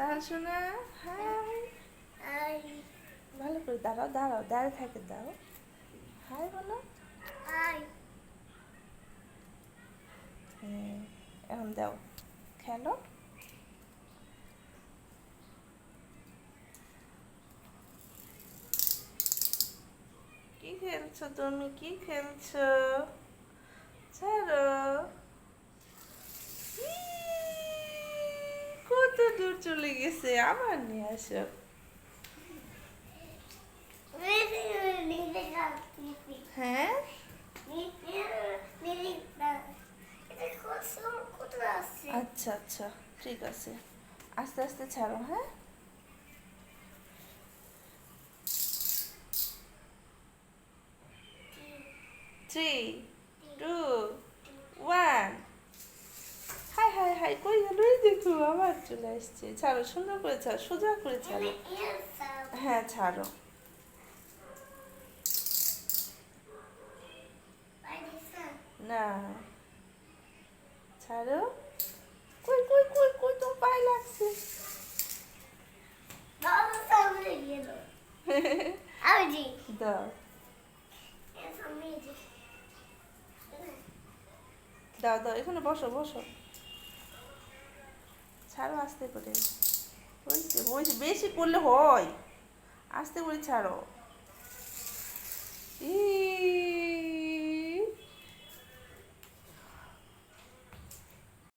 সাহা শোনা, high. High. ভালো করে দাঁড়াও, দাঁড়াও, দাঁড়িয়ে থাকে দাও। হাই বলো। হাই। হ্যাঁ, এখন দাও, খেলো। কি খেলছো তুমি, কি খেলছো? ছাড়ো। কত দূর চলে গেছে, আবার নিয়ে আসো। হ্যাঁ, আচ্ছা আচ্ছা, ঠিক আছে, আস্তে আস্তে ছাড়ো। হ্যাঁ, 3, 2, 1। হাই হাই হাই, কই গেল? এই দেখো আবার চলে আসছে। ছাড়ো, সুন্দর করে ছাড়ো, সোজা করে ছাড়ো। হ্যাঁ, ছাড়ো। না, ছাড়ো। কই কই কই কই, তো পায়ে লাগছে। দাও দাও দাও, এখানে বসো বসো। ছাড়ো আস্তে করে। হয়েছে হয়েছে, বেশি করলে হয়। আস্তে করে ছাড়ো। ই